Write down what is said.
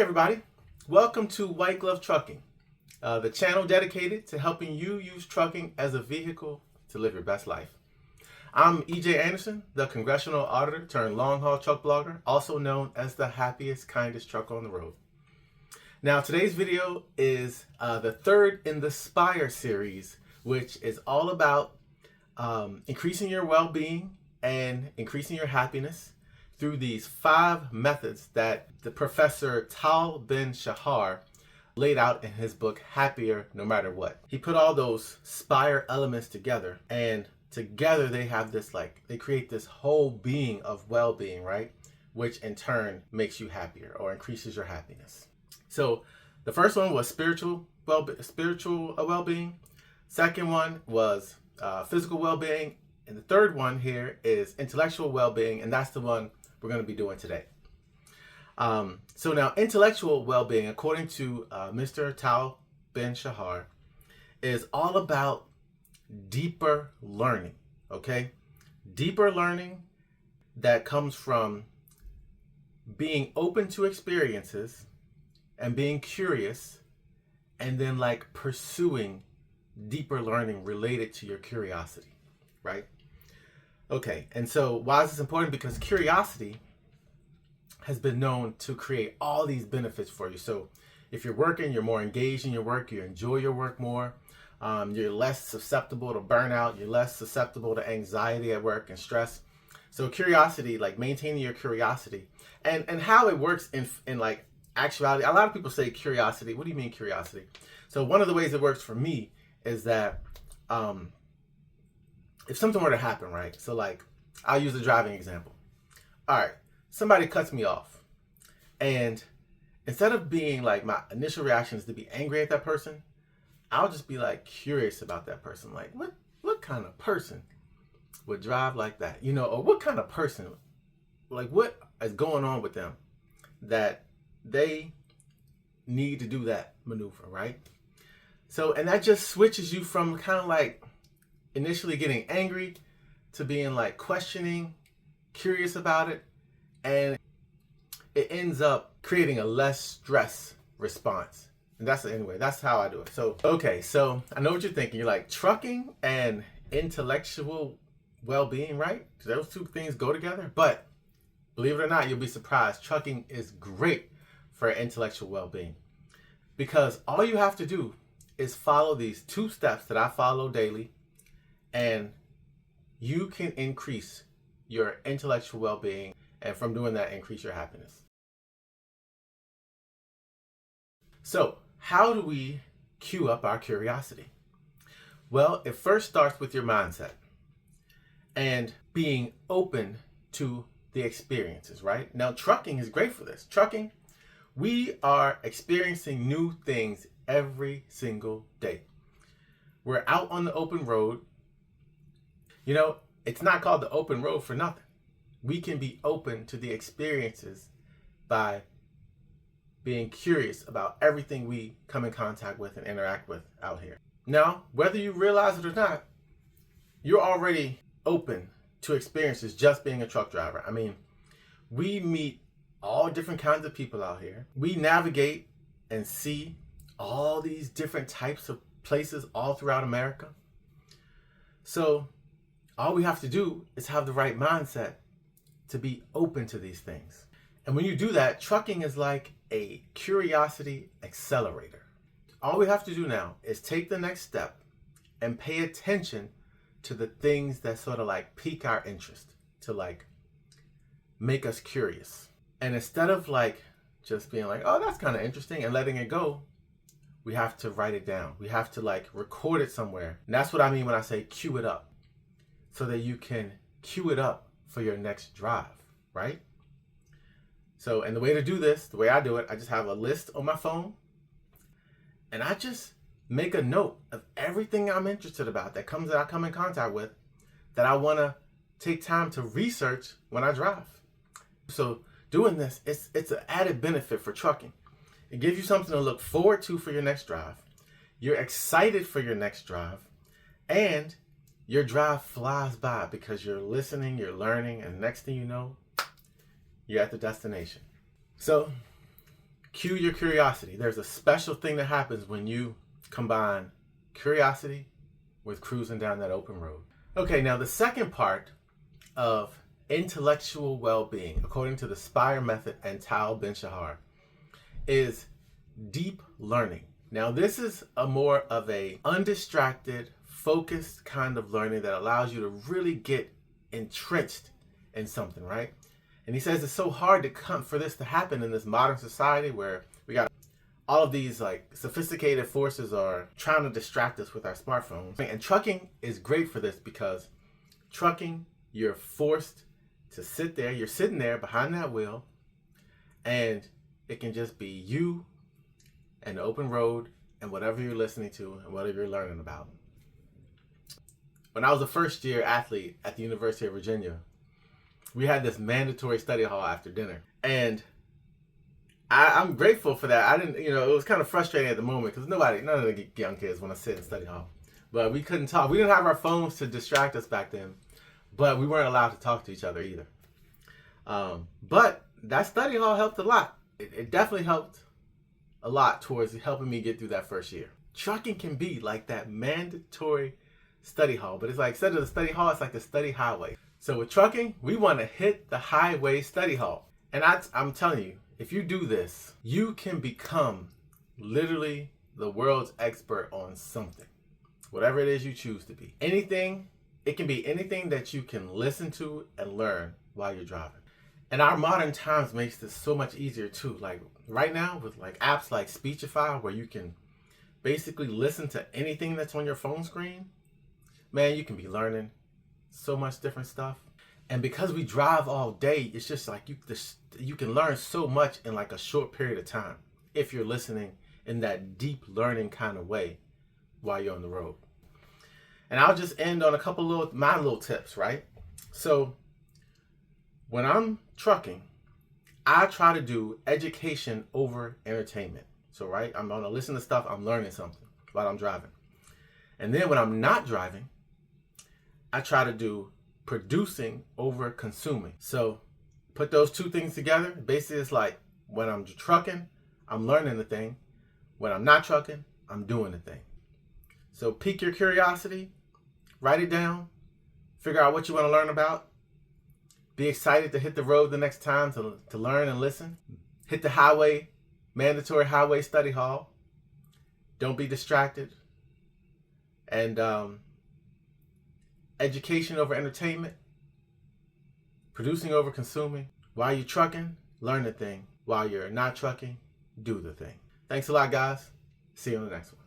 everybody, welcome to White Glove Trucking, the channel dedicated to helping you use trucking as a vehicle to live your best life. I'm EJ Anderson, the congressional auditor turned long haul truck blogger, also known as the happiest, kindest trucker on the road. Now today's video is the third in the Spire series, which is all about increasing your well-being and increasing your happiness through these 5 methods that the Professor Tal Ben-Shahar laid out in his book, Happier No Matter What. He put all those Spire elements together, and together they have this, they create this whole being of well-being, right? Which in turn makes you happier or increases your happiness. So the first one was spiritual well-being. Second one was physical well-being. And the third one here is intellectual well-being, and that's the one we're going to be doing today. So now, intellectual well-being, according to Mr. Tal Ben-Shahar, is all about deeper learning, okay? Deeper learning that comes from being open to experiences and being curious, and then pursuing deeper learning related to your curiosity, right? Okay, and so why is this important? Because curiosity has been known to create all these benefits for you. So if you're working, you're more engaged in your work, you enjoy your work more, you're less susceptible to burnout, you're less susceptible to anxiety at work and stress. So curiosity, maintaining your curiosity, and how it works in actuality. A lot of people say curiosity. What do you mean curiosity? So one of the ways it works for me is that if something were to happen, right? So I'll use a driving example. All right, somebody cuts me off, and instead of being my initial reaction is to be angry at that person, I'll just be curious about that person. What kind of person would drive like that? Or what kind of person, what is going on with them that they need to do that maneuver, right? So, and that just switches you from kind of initially getting angry to being questioning, curious about it, and it ends up creating a less stress response. And that's how I do it. So, okay, so I know what you're thinking. You're trucking and intellectual well-being, right? Those two things go together. But believe it or not, you'll be surprised. Trucking is great for intellectual well-being, because all you have to do is follow these 2 steps that I follow daily, and you can increase your intellectual well-being, and from doing that, increase your happiness. So, how do we cue up our curiosity? Well, it first starts with your mindset and being open to the experiences, right? Now, trucking is great for this. Trucking, we are experiencing new things every single day. We're out on the open road. It's not called the open road for nothing. We can be open to the experiences by being curious about everything we come in contact with and interact with out here. Now, whether you realize it or not, you're already open to experiences just being a truck driver. I mean, we meet all different kinds of people out here. We navigate and see all these different types of places all throughout America. So all we have to do is have the right mindset to be open to these things. And when you do that, trucking is like a curiosity accelerator. All we have to do now is take the next step and pay attention to the things that sort of pique our interest, to make us curious. And instead of just being oh, that's kind of interesting and letting it go, we have to write it down. We have to record it somewhere. And that's what I mean when I say cue it up, so that you can cue it up for your next drive, right? So, and the way to do this, the way I do it, I just have a list on my phone, and I just make a note of everything I'm interested about that I come in contact with, that I want to take time to research when I drive. So doing this, it's an added benefit for trucking. It gives you something to look forward to for your next drive. You're excited for your next drive, and your drive flies by because you're listening, you're learning, and next thing you know, you're at the destination. So Cue your curiosity. There's a special thing that happens when you combine curiosity with cruising down that open road. Okay, now the second part of intellectual well-being, according to the Spire method and Tal Ben-Shahar, is deep learning. Now this is a more of a undistracted, focused kind of learning that allows you to really get entrenched in something, right? And he says it's so hard to come for this to happen in this modern society where we got all of these like sophisticated forces are trying to distract us with our smartphones. And trucking is great for this because trucking, you're forced to sit there, you're sitting there behind that wheel, and it can just be you and the open road and whatever you're listening to and whatever you're learning about. When I was a first year athlete at the University of Virginia, we had this mandatory study hall after dinner. And I'm grateful for that. I didn't, it was kind of frustrating at the moment because none of the young kids want to sit in study hall. But we couldn't talk. We didn't have our phones to distract us back then. But we weren't allowed to talk to each other either. But that study hall helped a lot. It definitely helped a lot towards helping me get through that first year. Trucking can be like that mandatory study hall. But it's like, instead of the study hall, it's like the study highway. So with trucking, we want to hit the highway study hall. And I'm telling you, if you do this, you can become literally the world's expert on something. Whatever it is you choose to be. Anything, it can be anything that you can listen to and learn while you're driving. And our modern times makes this so much easier too. Like right now with like apps like Speechify where you can basically listen to anything that's on your phone screen, man, you can be learning so much different stuff. And because we drive all day, it's just like you can learn so much in like a short period of time if you're listening in that deep learning kind of way while you're on the road. And I'll just end on a couple my little tips, right? So when I'm trucking, I try to do education over entertainment. So, right, I'm going to listen to stuff, I'm learning something while I'm driving. And then when I'm not driving, I try to do producing over consuming. So put those two things together. Basically, it's like when I'm trucking, I'm learning the thing. When I'm not trucking, I'm doing the thing. So pique your curiosity, write it down, figure out what you want to learn about. Be excited to hit the road the next time to learn and listen. Hit the highway, mandatory highway study hall. Don't be distracted. And education over entertainment. Producing over consuming. While you're trucking, learn the thing. While you're not trucking, do the thing. Thanks a lot, guys. See you on the next one.